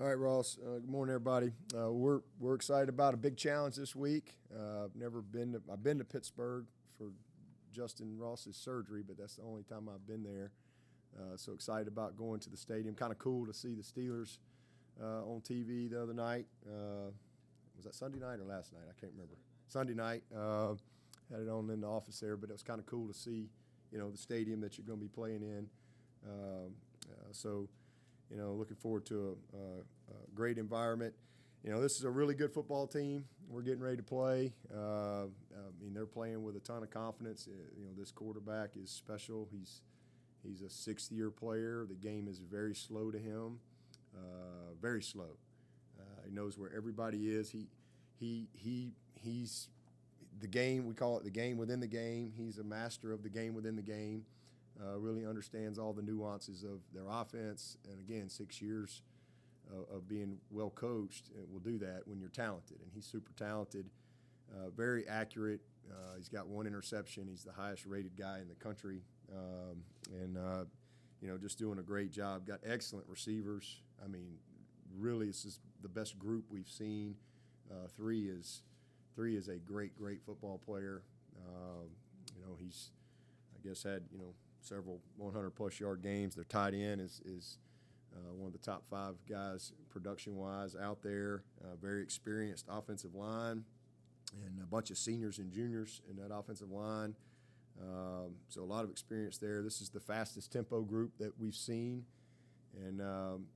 All right, Ross. Good morning, everybody. We're excited about a big challenge this week. I've been to Pittsburgh for Justin Ross's surgery, but that's the only time I've been there. So excited about going to the stadium. Kind of cool to see the Steelers on TV the other night. Was that Sunday night or last night? I can't remember. Sunday night. Had it on in the office there, but it was kind of cool to see, the stadium that you're going to be playing in. Looking forward to a great environment. This is a really good football team. We're getting ready to play. They're playing with a ton of confidence. This quarterback is special. He's a sixth-year player. The game is very slow to him, very slow. He knows where everybody is. He's the game. We call it the game within the game. He's a master of the game within the game. Really understands all the nuances of their offense. And, again, 6 years of being well coached will do that when you're talented. And he's super talented, very accurate. He's got one interception. He's the highest rated guy in the country. Just doing a great job. Got excellent receivers. Really, this is the best group we've seen. Three is a great football player. He's, had, several 100-plus yard games. Their tight end is one of the top 5 guys production-wise out there. Very experienced offensive line, and a bunch of seniors and juniors in that offensive line. So a lot of experience there. This is the fastest tempo group that we've seen. And,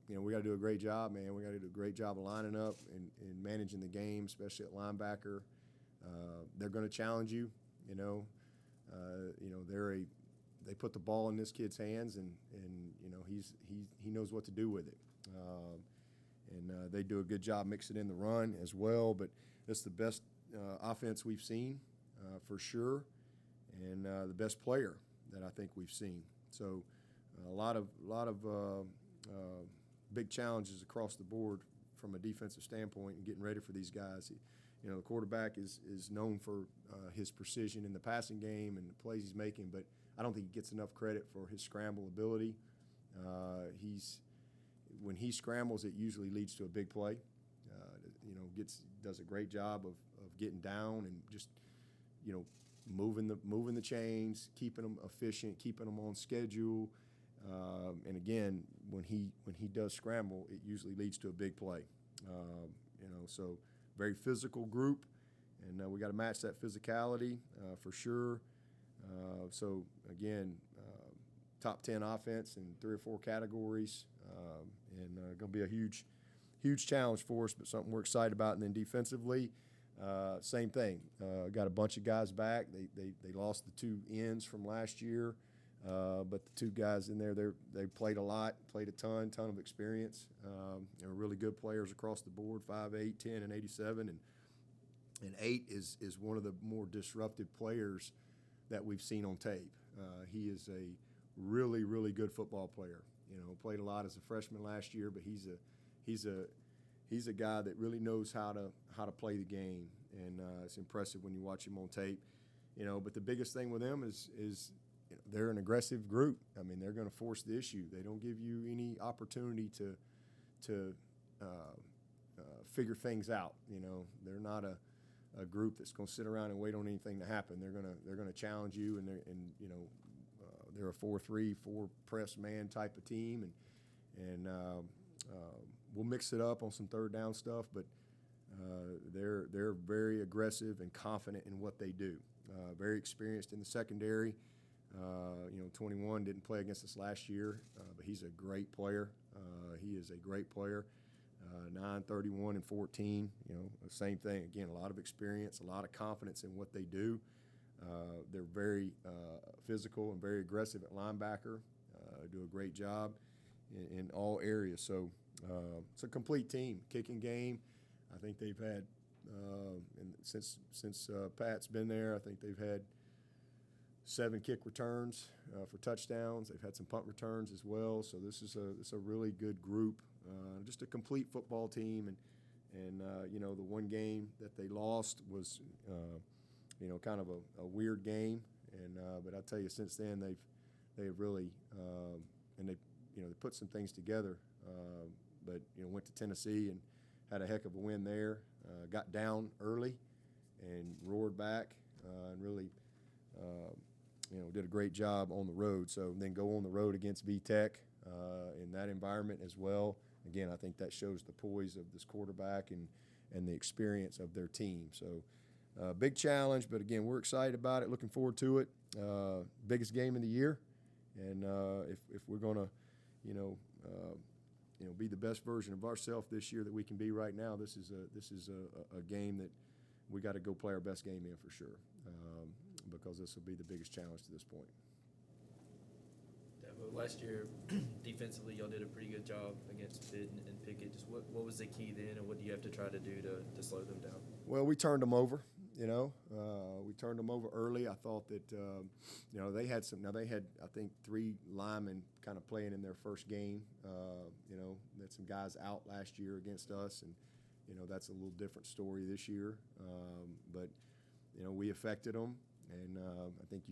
we got to do a great job, man. We got to do a great job of lining up and managing the game, especially at linebacker. They're going to challenge you, They put the ball in this kid's hands, and he knows what to do with it. They do a good job mixing in the run as well. But it's the best offense we've seen for sure, and the best player that I think we've seen. So a lot of big challenges across the board from a defensive standpoint and getting ready for these guys. The quarterback is known for his precision in the passing game and the plays he's making, but I don't think he gets enough credit for his scramble ability. When he scrambles, it usually leads to a big play. Does a great job of getting down and just moving the chains, keeping them efficient, keeping them on schedule. And again, when he does scramble, it usually leads to a big play. So very physical group, and we got to match that physicality for sure. So again, top 10 offense in 3 or 4 categories, and going to be a huge challenge for us, but something we're excited about. And then defensively, same thing. Got a bunch of guys back. They lost the 2 ends from last year, but the 2 guys in there, they played a lot, played a ton of experience. They're really good players across the board, 5'8", 10, and 87, and 8 is one of the more disruptive players that we've seen on tape. He is a really, really good football player. Played a lot as a freshman last year, but he's a guy that really knows how to play the game, and it's impressive when you watch him on tape. But the biggest thing with them is they're an aggressive group. They're going to force the issue. They don't give you any opportunity to figure things out. They're not a group that's going to sit around and wait on anything to happen. They're going to challenge you, and they're a 4-3, 4 press man type of team, and we'll mix it up on some third down stuff, but they're very aggressive and confident in what they do. Very experienced in the secondary. 21 didn't play against us last year, but he's a great player. He is a great player. 9, 31, and 14, same thing. Again, a lot of experience, a lot of confidence in what they do. They're very physical and very aggressive at linebacker. Do a great job in all areas. So it's a complete team. Kicking game, I think they've had, and since Pat's been there, I think they've had 7 kick returns for touchdowns. They've had some punt returns as well. So this is a really good group. Just a complete football team, and the one game that they lost was kind of a weird game, but I tell you, since then they've really and they put some things together but went to Tennessee and had a heck of a win there. Got down early and roared back and really did a great job on the road. So then go on the road against V-Tech in that environment as well. Again, I think that shows the poise of this quarterback and the experience of their team. So big challenge, but again, we're excited about it, looking forward to it. Biggest game of the year, and if we're going to, be the best version of ourselves this year that we can be right now, this is a game that we got to go play our best game in for sure, because this will be the biggest challenge to this point. Dabo, last year, defensively, y'all did a pretty good job against Pitt and Pickett. Just what was the key then, and what do you have to try to do to slow them down? Well, we turned them over. We turned them over early. I thought that, they had some. Now they had, I think, 3 linemen kind of playing in their first game. They had some guys out last year against us, and that's a little different story this year. But we affected them, and I think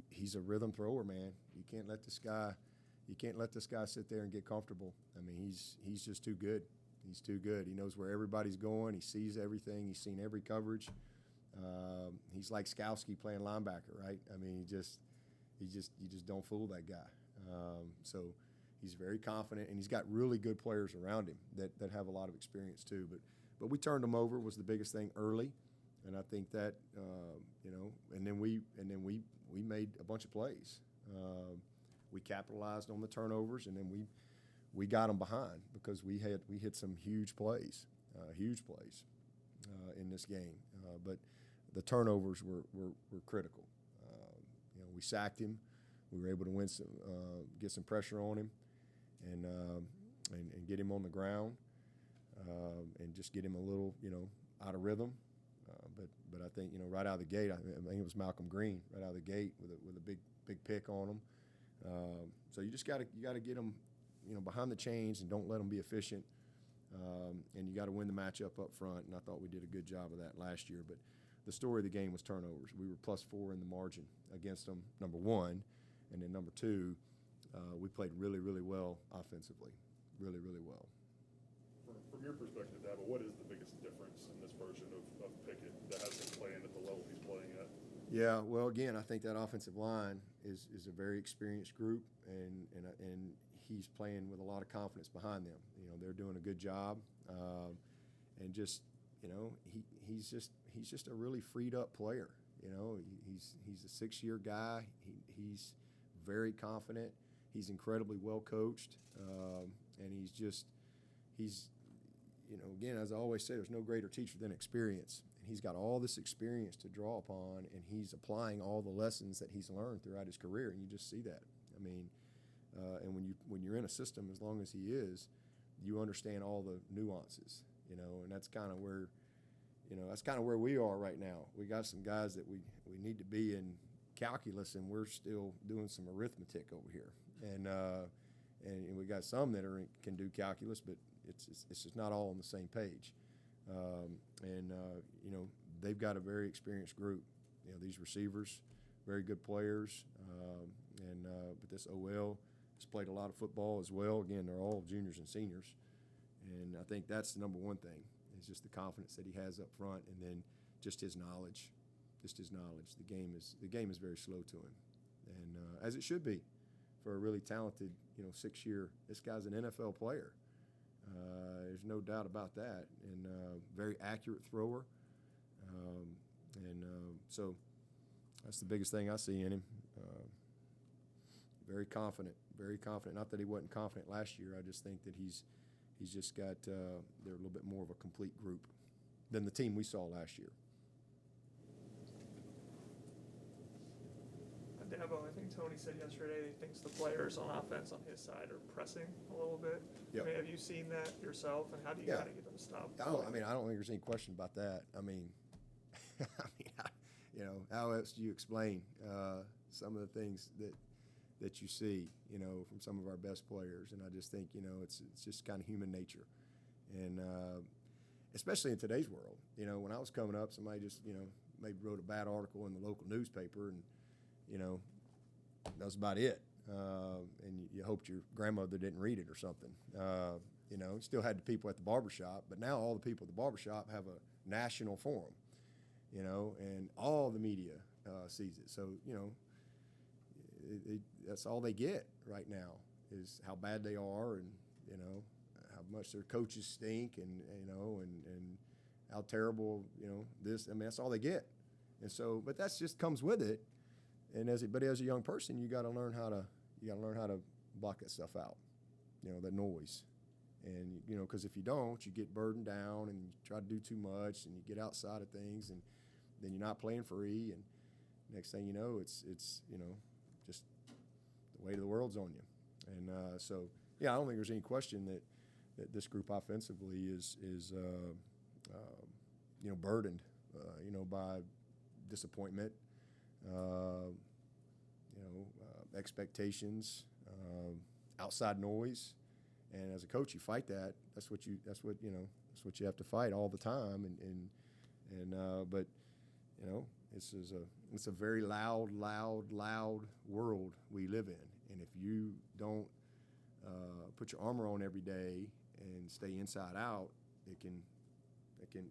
he's a rhythm thrower, man. You can't let this guy sit there and get comfortable. I mean, he's just too good. He's too good. He knows where everybody's going. He sees everything. He's seen every coverage. He's like Skowski playing linebacker, right? I mean, you just don't fool that guy. So he's very confident, and he's got really good players around him that have a lot of experience too. But we turned him over was the biggest thing early, and I think that and then we made a bunch of plays. We capitalized on the turnovers, and then we got them behind because we hit some huge plays in this game. But the turnovers were critical. We sacked him. We were able to win some, get some pressure on him, and get him on the ground, and just get him a little out of rhythm. But I think right out of the gate, I think it was Malcolm Green right out of the gate with a big pick on him. So you got to get him behind the chains and don't let them be efficient. And you got to win the matchup up front, and I thought we did a good job of that last year. But the story of the game was turnovers. We were +4 in the margin against them, number one. And then number two, we played really, really well offensively, really, really well. From your perspective, Dabo, what is the biggest difference in this version of Pickett that has been playing at the level he's playing at? Yeah, well, again, I think that offensive line is a very experienced group, and he's playing with a lot of confidence behind them. They're doing a good job, and just he's just a really freed up player. He's a 6-year guy. He's very confident. He's incredibly well coached, and he's again, as I always say, there's no greater teacher than experience. And he's got all this experience to draw upon, and he's applying all the lessons that he's learned throughout his career, and you just see that. I mean, and when you're in a system as long as he is, you understand all the nuances, and that's kind of where we are right now. We got some guys that we need to be in calculus, and we're still doing some arithmetic over here, and we got some that can do calculus, but it's just not all on the same page. They've got a very experienced group. These receivers, very good players, but this OL has played a lot of football as well. Again, they're all juniors and seniors, and I think that's the number one thing is just the confidence that he has up front, and then just his knowledge. The game is very slow to him, and as it should be for a really talented 6-year. This guy's an NFL player. There's no doubt about that, and very accurate thrower, so that's the biggest thing I see in him. Very confident. Not that he wasn't confident last year. I just think that he's just got they're a little bit more of a complete group than the team we saw last year. Dabo, I think Tony said yesterday he thinks the players on offense on his side are pressing a little bit. Yep. I mean, have you seen that yourself, and how do you kind of get them to stop? I don't think there's any question about that. I mean, how else do you explain some of the things that you see, from some of our best players? And I just think, it's just kind of human nature, and especially in today's world. When I was coming up, somebody just, maybe wrote a bad article in the local newspaper, and that was about it. and you hoped your grandmother didn't read it or something. You know, still had the people at the barbershop, but now all the people at the barbershop have a national forum, you know, and all the media sees it. So, you know, that's all they get right now is how bad they are and, you know, how much their coaches stink and you know, and how terrible, you know, this. I mean, that's all they get. And so, but that's just comes with it. And as a young person, you got to learn how to block that stuff out, you know, that noise. And, you know, because if you don't, you get burdened down and you try to do too much and you get outside of things and then you're not playing free. And next thing you know, it's you know, just the weight of the world's on you. And so, yeah, I don't think there's any question that this group offensively is you know, burdened, you know, by disappointment, you know, expectations, outside noise. And as a coach, you fight that. That's what you have to fight all the time. But you know, it's a very loud world we live in. And if you don't put your armor on every day and stay inside out, it can,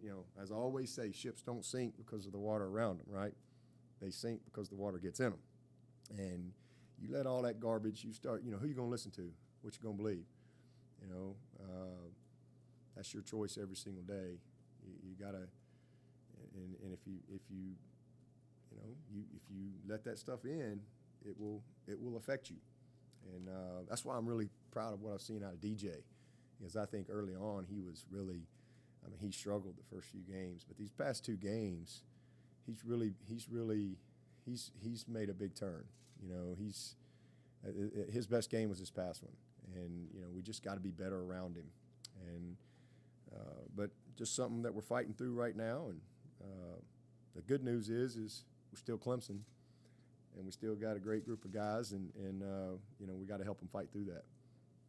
you know, as I always say, ships don't sink because of the water around them, right? They sink because the water gets in them. And you let all that garbage, you start, you know, who you going to listen to? What you going to believe? You know, that's your choice every single day. You gotta, and if you let that stuff in, it will affect you. And that's why I'm really proud of what I've seen out of DJ, because I think early on he was really, I mean, he struggled the first few games, but these past two games, he's made a big turn. You know, his best game was his past one. And, you know, we just got to be better around him. And but just something that we're fighting through right now. And the good news is we're still Clemson, and we still got a great group of guys. And you know, we got to help them fight through that,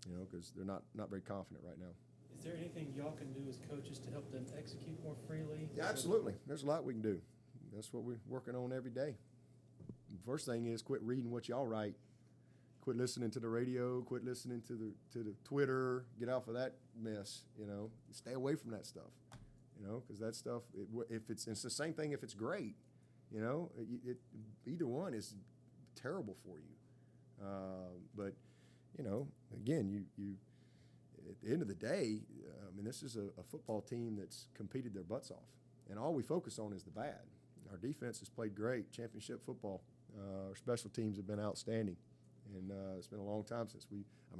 you know, because they're not very confident right now. Is there anything y'all can do as coaches to help them execute more freely? Yeah, absolutely. There's a lot we can do. That's what we're working on every day. The first thing is quit reading what y'all write. Quit listening to the radio. Quit listening to the Twitter. Get off of that mess. You know, stay away from that stuff. You know, because that stuff, it's the same thing if it's great. You know, either one is terrible for you. But you know, again, you at the end of the day, I mean, this is a football team that's competed their butts off, and all we focus on is the bad. Our defense has played great championship football. Our special teams have been outstanding. And it's been a long time since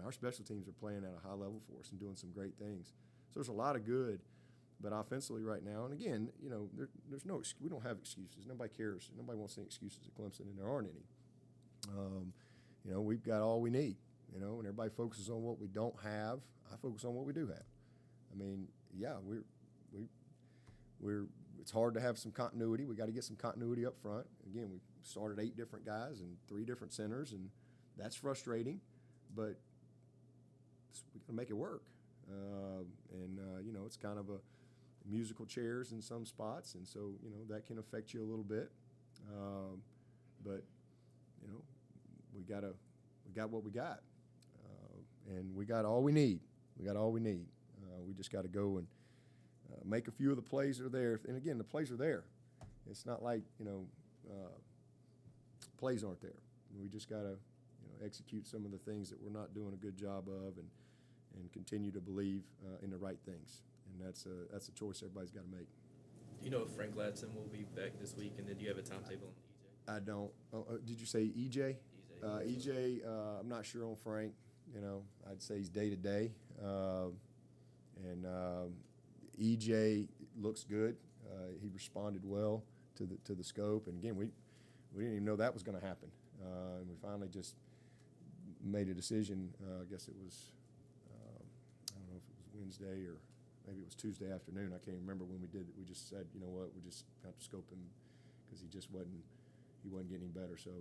our special teams are playing at a high level for us and doing some great things. So there's a lot of good, but offensively right now, and again, you know, we don't have excuses. Nobody cares. Nobody wants any excuses at Clemson, and there aren't any. You know, we've got all we need, you know, and everybody focuses on what we don't have. I focus on what we do have. I mean, yeah, it's hard to have some continuity. We got to get some continuity up front. Again, we started 8 different guys and 3 different centers, and that's frustrating, but we got to make it work. You know, it's kind of a musical chairs in some spots, and so, you know, that can affect you a little bit. But, you know, we got what we got, and we got all we need. We just got to go and make a few of the plays that are there. And again, the plays are there. It's not like, you know, plays aren't there. We just got to, execute some of the things that we're not doing a good job of, and continue to believe in the right things. And that's a choice everybody's got to make. Do you know if Frank Ladson will be back this week, and then do you have a timetable on EJ? I don't. Did you say EJ? EJ, I'm not sure on Frank. You know, I'd say he's day to day. And EJ looks good. He responded well to the scope. And again, we didn't even know that was going to happen. And we finally just made a decision. I guess it was, I don't know if it was Wednesday or maybe it was Tuesday afternoon. I can't remember when we did it. We just said, you know what, we just have to scope him because he wasn't getting any better. So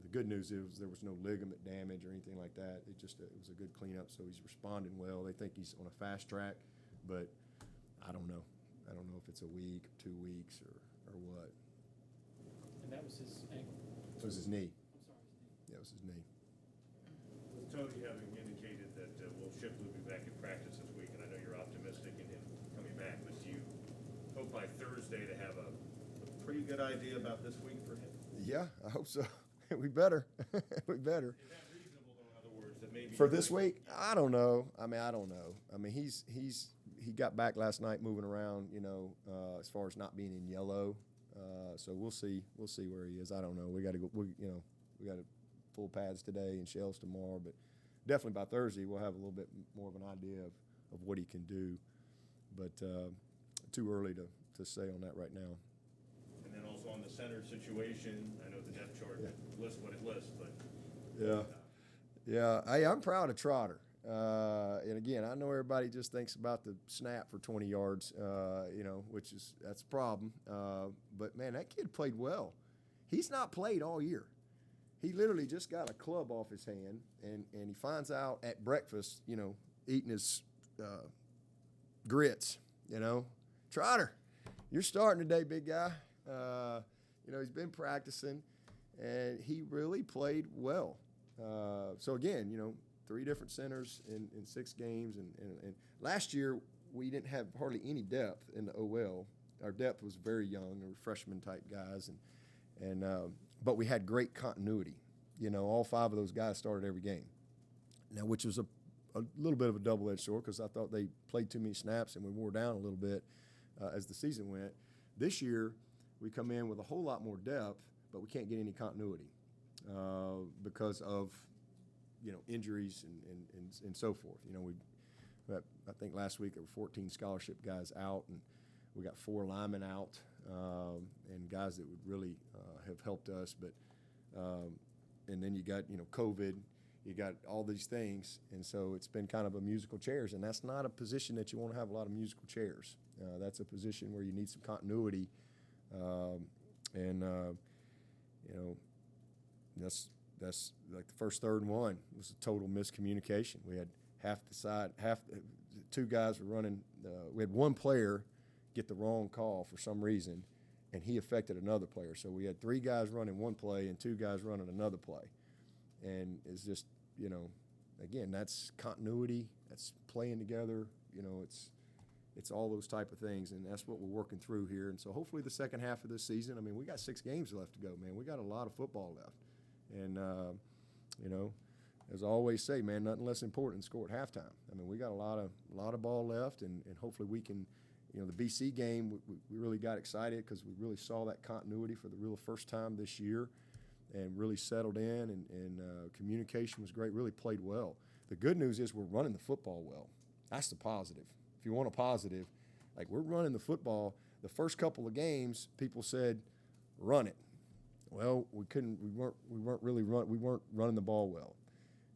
the good news is there was no ligament damage or anything like that. It was a good cleanup. So he's responding well. They think he's on a fast track, but I don't know. I don't know if it's a week or 2 weeks or what. And that was his ankle. It was his knee. I'm sorry, his knee. Yeah, it was his knee. With Tony having indicated that Will Shipley will be back in practice this week, and I know you're optimistic in him coming back, but do you hope by Thursday to have a pretty good idea about this week for him? Yeah, I hope so. We better. We better. Is that reasonable, though, in other words, that maybe For this week, I don't know. I don't know. He got back last night moving around, as far as not being in yellow. So we'll see. We'll see where he is. I don't know. We got to go. We got to full pads today and shells tomorrow, but definitely by Thursday we'll have a little bit more of an idea of what he can do. But too early to say on that right now. And then also on the center situation, I know the depth chart lists what it lists, but Yeah, I'm proud of Trotter. And again, I know everybody just thinks about the snap for 20 yards, that's a problem. But man, that kid played well. He's not played all year. He literally just got a club off his hand, and he finds out at breakfast, eating his grits, Trotter, you're starting today, big guy. He's been practicing, and he really played well. So again, 3 different centers in 6 games, and last year we didn't have hardly any depth in the OL. Our depth was very young. They were freshman type guys, but we had great continuity. All 5 of those guys started every game. Now, which was a little bit of a double-edged sword because I thought they played too many snaps and we wore down a little bit as the season went. This year, we come in with a whole lot more depth, but we can't get any continuity because of injuries and so forth. I think last week there were 14 scholarship guys out, and we got 4 linemen out, and guys that would really have helped us. But and then you got COVID, you got all these things, and so it's been kind of a musical chairs, and that's not a position that you want to have a lot of musical chairs. That's a position where you need some continuity, that's like the first 3rd and 1 was a total miscommunication. We had the 2 guys were running. We had 1 player get the wrong call for some reason, and he affected another player. So we had 3 guys running 1 play and 2 guys running another play, and it's just again, that's continuity, that's playing together. It's all those type of things, and that's what we're working through here. And so hopefully the second half of this season, we got 6 games left to go, man. We got a lot of football left. And, as I always say, man, nothing less important than score at halftime. We got a lot of ball left, and hopefully we can, the BC game, we really got excited because we really saw that continuity for the real first time this year and really settled in, and communication was great, really played well. The good news is we're running the football well. That's the positive. If you want a positive, like we're running the football. The first couple of games, people said, run it. Well, we weren't running the ball well.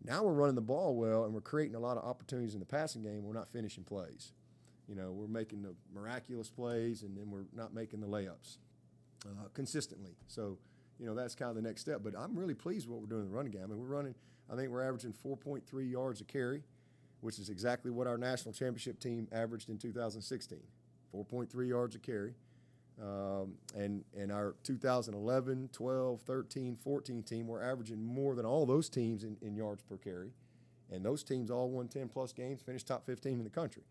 Now we're running the ball well, and we're creating a lot of opportunities in the passing game. We're not finishing plays. We're making the miraculous plays, and then we're not making the layups consistently. So, that's kind of the next step. But I'm really pleased with what we're doing in the running game. I think we're averaging 4.3 yards a carry, which is exactly what our national championship team averaged in 2016, 4.3 yards a carry. And our 2011, 12, 13, 14 team, we're averaging more than all those teams in yards per carry. And those teams all won 10-plus games, finished top 15 in the country.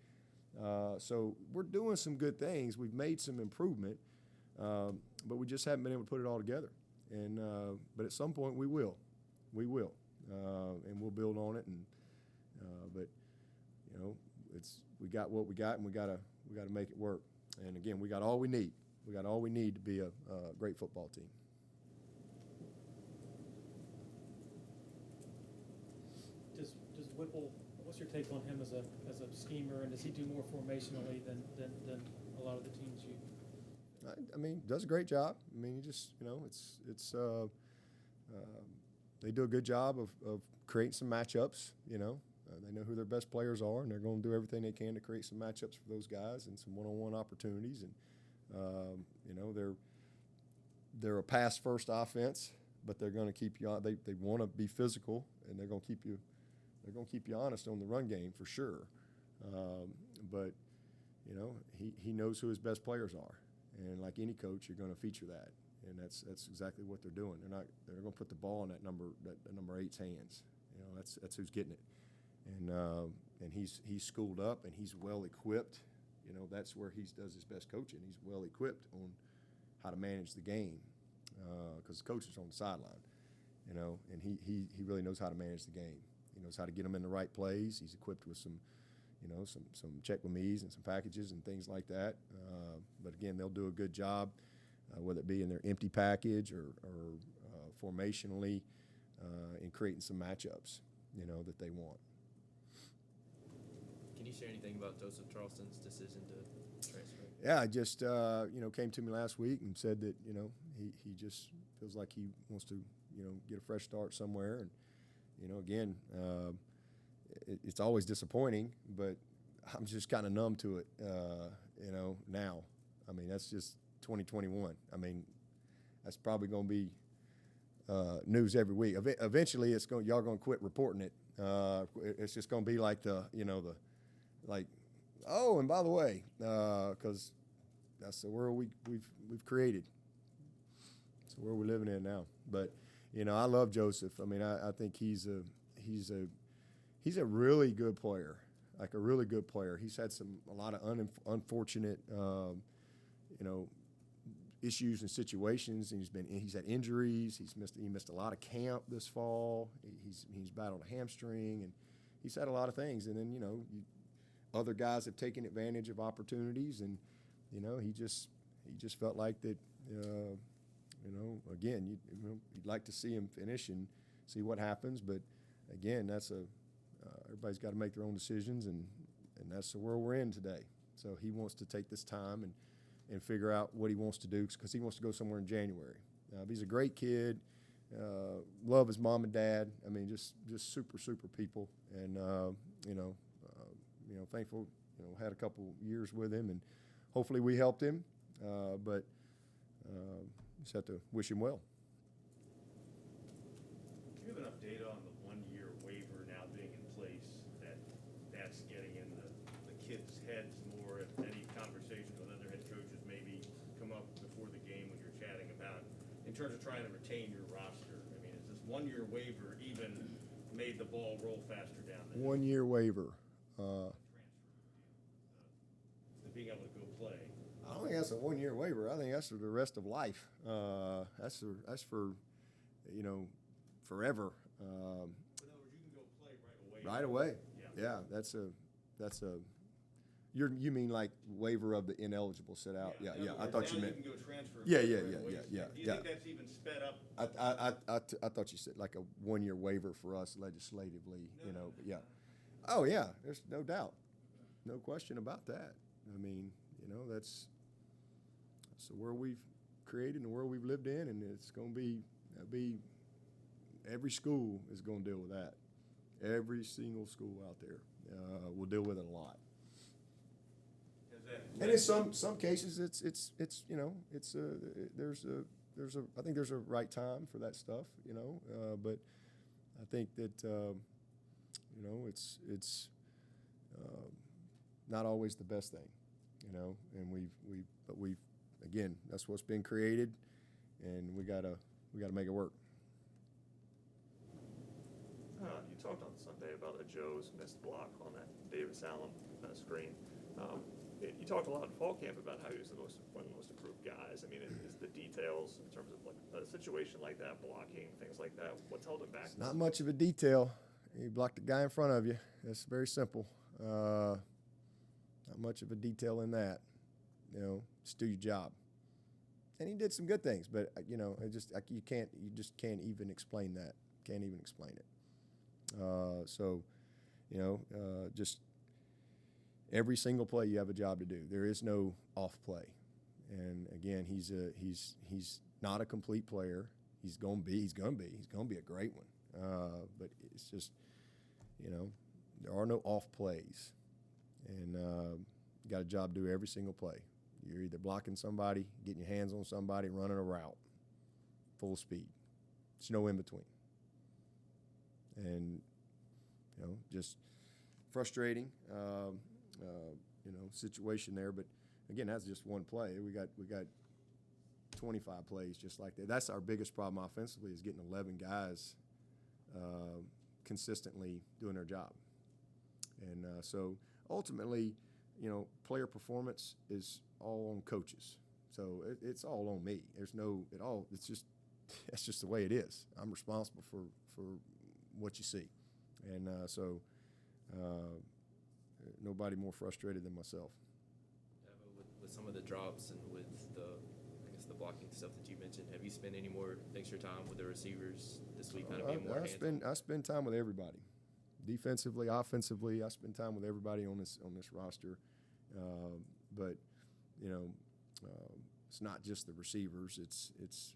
So we're doing some good things. We've made some improvement, but we just haven't been able to put it all together. And but at some point we will. And we'll build on it. But we got what we got, and we got to make it work. And again, we got all we need. We got all we need to be a great football team. Does Whipple? What's your take on him as a schemer, and does he do more formationally than a lot of the teams you? Does a great job. He just they do a good job of creating some matchups. They know who their best players are, and they're going to do everything they can to create some matchups for those guys and some one-on-one opportunities. And they're a pass-first offense, but they're going to keep you on. They want to be physical, and they're going to keep you. They're going to keep you honest on the run game for sure. But he knows who his best players are, and like any coach, you're going to feature that. and that's exactly what they're doing. They're going to put the ball in that number 8's hands. You know, that's who's getting it, and he's schooled up and he's well equipped. You know, that's where he does his best coaching. He's well equipped on how to manage the game because the coach is on the sideline. You know, and he really knows how to manage the game. He knows how to get them in the right plays. He's equipped with some check with me's and some packages and things like that. But again, they'll do a good job, whether it be in their empty package or formationally, in creating some matchups, you know, that they want. Can you share anything about Joseph Charleston's decision to transfer? Yeah, I just came to me last week and said that he just feels like he wants to get a fresh start somewhere, and again. It's always disappointing, but I'm just kind of numb to it, now. I mean, that's just 2021. I mean, that's probably going to be news every week. Eventually, y'all going to quit reporting it. It's just going to be like oh, and by the way, because that's the world we've created. It's the world we're living in now. But I love Joseph. I mean, I think he's a really good player, like a really good player. He's had a lot of unfortunate, issues and situations, and he's had injuries. He missed a lot of camp this fall. He's battled a hamstring, and he's had a lot of things. And then other guys have taken advantage of opportunities, and he just felt like that. Again, you'd like to see him finish and see what happens, but again, that's everybody's got to make their own decisions, and that's the world we're in today. So he wants to take this time and figure out what he wants to do, because he wants to go somewhere in January. He's a great kid, love his mom and dad. I mean, just super people, and thankful. Had a couple years with him, and hopefully we helped him, but just have to wish him well. Do you have enough data on the one-year waiver now being in place that's getting in the kids' heads more? If any conversations with other head coaches maybe come up before the game when you're chatting about, in terms of trying to retain your roster? I mean, has this one-year waiver even made the ball roll faster down there? 1 year waiver. The being able to go play. I don't think that's a 1 year waiver. I think that's for the rest of life. That's for forever. In other words, you can go play right away. Right away. Yeah. That's a. You mean like waiver of the ineligible sit out? Yeah. I thought you meant. You can go transfer. Yeah. right away. Yeah. Do you think that's even sped up? I thought you said like a 1 year waiver for us legislatively. But yeah. Oh yeah. There's no doubt, no question about that. I mean, that's the world we've created and the world we've lived in, and it's going to be every school is going to deal with that. Every single school out there will deal with it a lot. And in some cases, I think there's a right time for that stuff, but I think that it's not always the best thing, and we've again, that's what's been created, and we gotta make it work. You talked on Sunday about a Joe's missed block on that Davis Allen screen. You talked a lot in fall camp about how he was one of the most improved guys. I mean, is the details in terms of like a situation like that, blocking, things like that, what's held him back? It's not much of a detail. You block the guy in front of you. It's very simple. Not much of a detail in that. Just do your job. And he did some good things, but it just you just can't even explain that. Can't even explain it. Just every single play you have a job to do. There is no off play. And again, he's not a complete player. He's gonna be a great one. But it's just, there are no off plays, and you got a job to do every single play. You're either blocking somebody, getting your hands on somebody, running a route, full speed. There's no in between. And just frustrating, situation there. But again, that's just one play. We got 25 plays just like that. That's our biggest problem offensively, is getting 11 guys consistently doing their job. And so ultimately, player performance is all on coaches. So it's all on me. There's no at all. That's just the way it is. I'm responsible for what you see, and so nobody more frustrated than myself. With some of the drops and with the blocking stuff that you mentioned, have you spent any more extra time with the receivers this week? Kind of being more hands-on? I spend time with everybody, defensively, offensively. I spend time with everybody on this roster, but it's not just the receivers. It's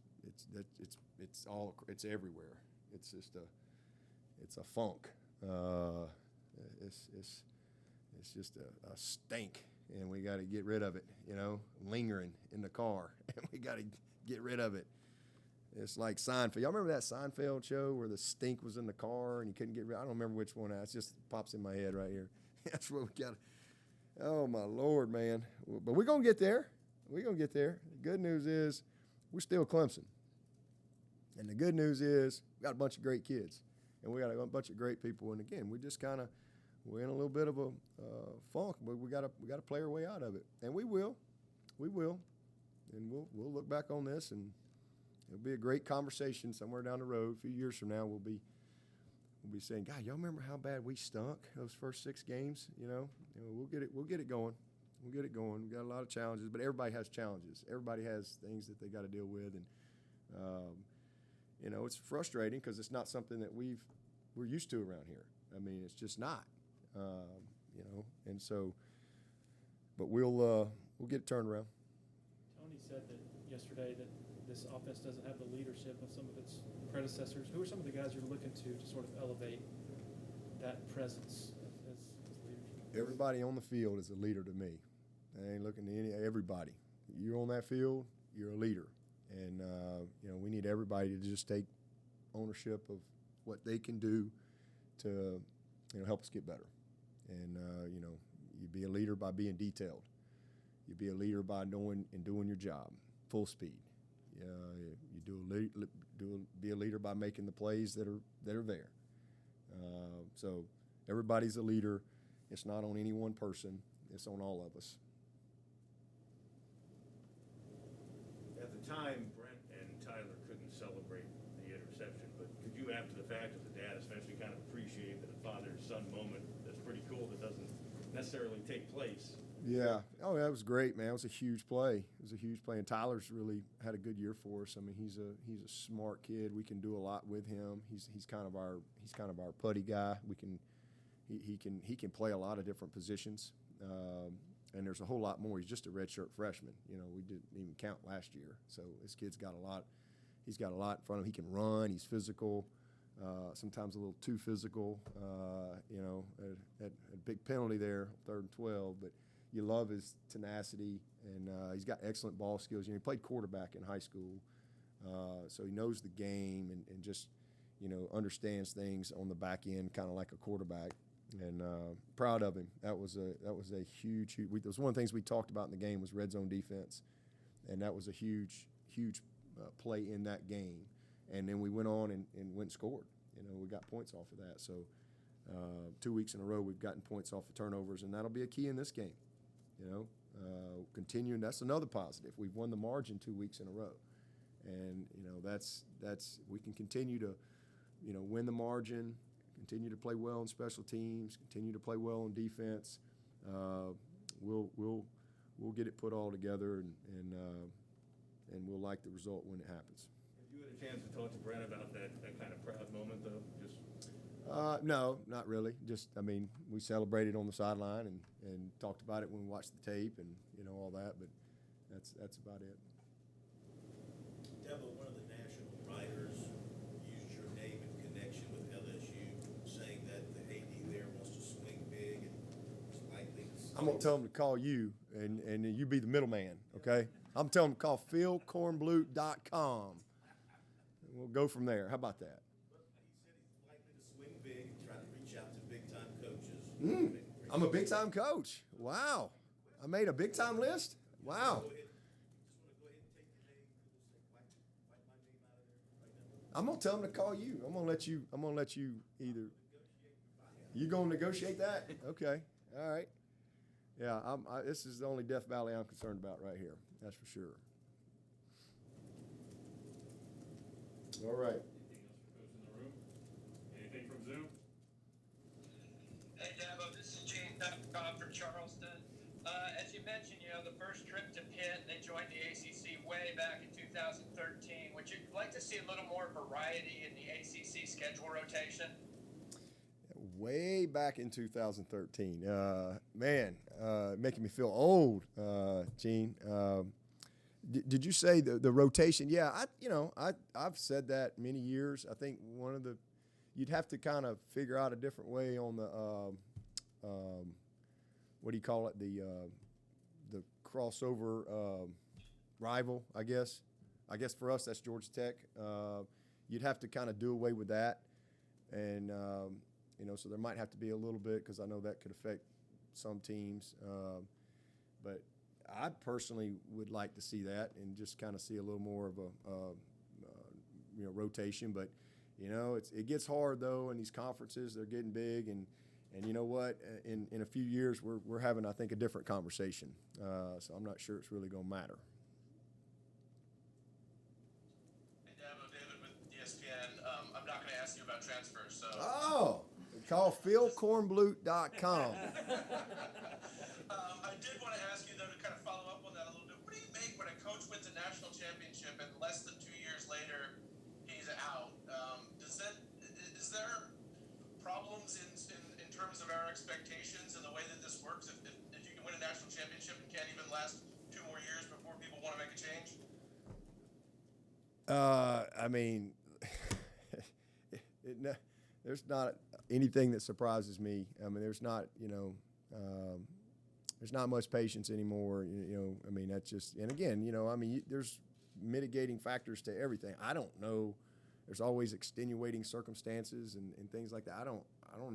everywhere. It's just a funk. It's just a stink, and we got to get rid of it. Lingering in the car, and we got to get rid of it. It's like Seinfeld. Y'all remember that Seinfeld show where the stink was in the car and you couldn't get rid? I don't remember which one. It just pops in my head right here. That's what we got. Oh my Lord, man! But we're gonna get there. We're gonna get there. The good news is we're still Clemson, and the good news is we got a bunch of great kids, and we got a bunch of great people. And again, we're in a little bit of a funk, but we got to play our way out of it, and we will, and we'll look back on this, and it'll be a great conversation somewhere down the road. A few years from now, we'll be saying, God, y'all remember how bad we stunk those first 6 games? We'll get it going. We'll get it going. We've got a lot of challenges, but everybody has challenges. Everybody has things that they got to deal with, and it's frustrating because it's not something that we're used to around here. I mean, it's just not. And so, but we'll get it turned around. Tony said that yesterday that this offense doesn't have the leadership of some of its predecessors. Who are some of the guys you're looking to sort of elevate that presence as leadership? Everybody on the field is a leader to me. I ain't looking to everybody. You're on that field, you're a leader, and we need everybody to just take ownership of what they can do to help us get better. And you be a leader by being detailed. You be a leader by knowing and doing your job, full speed. Be a leader by making the plays that are there. So everybody's a leader. It's not on any one person. It's on all of us. At the time, Brent and Tyler couldn't celebrate the interception, but could you, after the fact, as a dad, especially kind of appreciate that a father-son moment that's pretty cool that doesn't necessarily take place? Yeah. Oh, that was great, man. It was a huge play. It was a huge play, and Tyler's really had a good year for us. I mean, he's a smart kid. We can do a lot with him. He's kind of our putty guy. He can play a lot of different positions, and there's a whole lot more. He's just a redshirt freshman. We didn't even count last year, so this kid's got a lot. He's got a lot in front of him. He can run. He's physical. Sometimes a little too physical. A big penalty there, 3rd and 12, but. You love his tenacity, and he's got excellent ball skills. He played quarterback in high school, so he knows the game and just, understands things on the back end, kind of like a quarterback. And proud of him. That was a huge. That was one of the things we talked about in the game was red zone defense, and that was a huge play in that game. And then we went on and went and scored. We got points off of that. So 2 weeks in a row we've gotten points off of turnovers, and that'll be a key in this game. Continuing, that's another positive. We've won the margin 2 weeks in a row, and that's we can continue to, win the margin, continue to play well in special teams, continue to play well on defense. We'll get it put all together, and we'll like the result when it happens. Have you had a chance to talk to Brent about that kind of proud moment, though? Just no, not really. Just, we celebrated on the sideline and talked about it when we watched the tape and, all that, but that's about it. Dabo, one of the national writers used your name in connection with LSU, saying that the AD there wants to swing big and is likely to... I'm going to tell him to call you, and you be the middleman, okay? I'm telling him to call philkornblute.com. We'll go from there. How about that? I'm a big-time coach. Wow. I made a big-time list? Wow. I'm gonna tell him to call you. I'm gonna let you either. You gonna negotiate that? Okay. All right. Yeah. This is the only Death Valley I'm concerned about right here. That's for sure. All right. Anything else for Coach in the room? Anything from Zoom? Hey Dabo, this is Gene from Charleston. As you mentioned, the first trip to Pitt, they joined the ACC way back in 2013. Would you like to see a little more variety in the ACC schedule rotation? Way back in 2013. Man, making me feel old, Gene. Did you say the rotation? Yeah, I've said that many years. I think you'd have to kind of figure out a different way on the what do you call it? The crossover rival, I guess. I guess for us that's Georgia Tech. You'd have to kind of do away with that, and so there might have to be a little bit because I know that could affect some teams. But I personally would like to see that and just kind of see a little more of a rotation. But it gets hard though in these conferences. They're getting big, and you know what? In a few years we're having, I think, a different conversation. So I'm not sure it's really going to matter. Hey Dabo, David with ESPN. I'm not going to ask you about transfers, so. Oh, call philkornblut.com. I did want to ask you, though, to kind of follow up on that a little bit. What do you make when a coach wins a national championship and less than 2 years later he's out? Is there problems in terms of our expectations and the way that this works? If you can win a national championship and can't even last 2 more years before people want to make a change? I mean, there's not anything that surprises me. I mean, there's not much patience anymore. I mean, that's just, and again, there's mitigating factors to everything. I don't know. There's always extenuating circumstances and things like that. I don't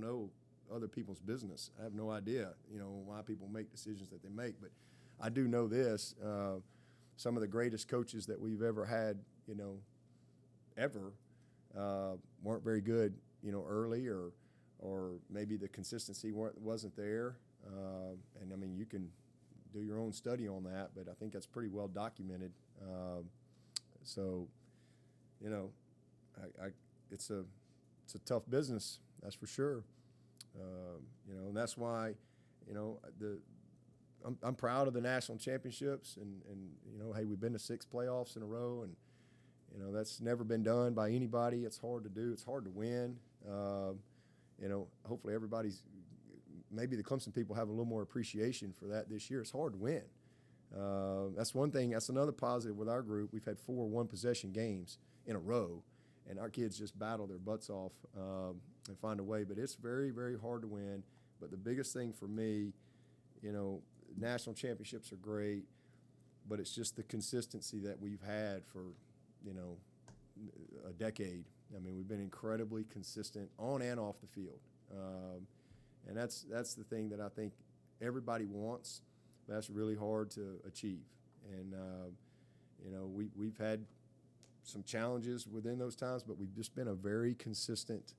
know other people's business. I have no idea, why people make decisions that they make. But I do know this: some of the greatest coaches that we've ever had, ever, weren't very good, early, or maybe the consistency wasn't there. And I mean, you can do your own study on that, but I think that's pretty well documented. It's a tough business, that's for sure. And that's why, I'm proud of the national championships, and hey, we've been to 6 playoffs in a row, and that's never been done by anybody. It's hard to do. It's hard to win. Hopefully maybe the Clemson people have a little more appreciation for that this year. It's hard to win. That's one thing. That's another positive with our group. We've had 4 one-possession games in a row, and our kids just battle their butts off and find a way. But it's very, very hard to win. But the biggest thing for me, national championships are great, but it's just the consistency that we've had for, a decade. I mean, we've been incredibly consistent on and off the field. And that's the thing that I think everybody wants, but that's really hard to achieve. And, we've had some challenges within those times, but we've just been a very consistent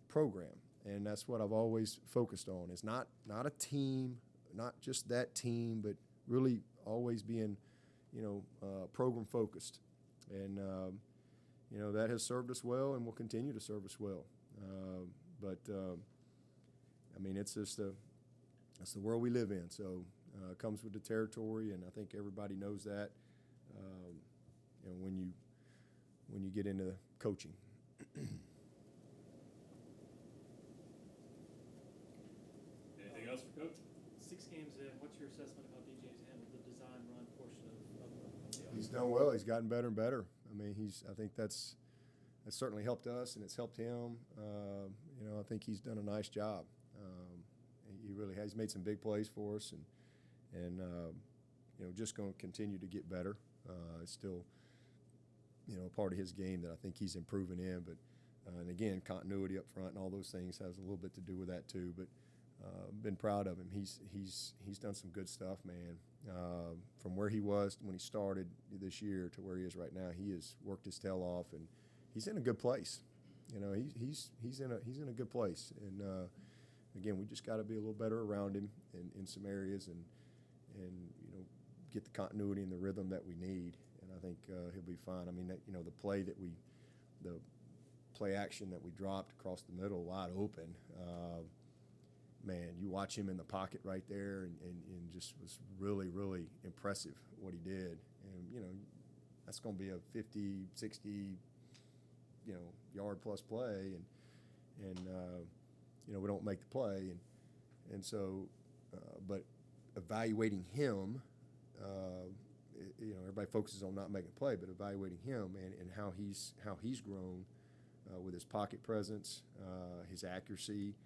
program. And that's what I've always focused on. It's not a team, not just that team, but really always being, program focused. And, that has served us well and will continue to serve us well. I mean, it's just that's the world we live in. So it comes with the territory, and I think everybody knows that. When you get into coaching. Anything else for Coach? 6 games in, what's your assessment of how DJ's handled the design run portion of the offense? He's done well. He's gotten better and better. I mean, I think that's certainly helped us, and it's helped him. I think he's done a nice job. He really has. He's made some big plays for us, and just going to continue to get better. It's still, part of his game that I think he's improving in. But and again, continuity up front and all those things has a little bit to do with that too. But been proud of him. He's done some good stuff, man. From where he was when he started this year to where he is right now, he has worked his tail off, and he's in a good place. You know, he's in a good place, and again, we just got to be a little better around him in some areas, and you know, get the continuity and the rhythm that we need, and I think he'll be fine. I mean, you know, the play action that we dropped across the middle, wide open. Man, you watch him in the pocket right there, and just was really, really impressive what he did. And you know, that's going to be a 50, 60, you know, yard plus play, and you know, we don't make the play, and so, but evaluating him, you know, everybody focuses on not making a play, but evaluating him and how he's grown with his pocket presence, his accuracy,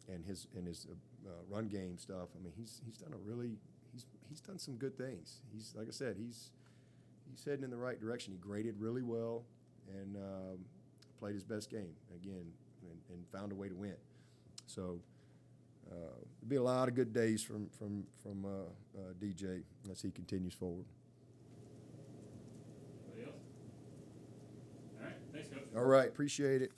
and his run game stuff. I mean, he's done some good things. He's, like I said, he's heading in the right direction. He graded really well and played his best game again, and found a way to win. So there'll be a lot of good days from DJ as he continues forward. Anybody else? All right, thanks, Coach. All right, appreciate it.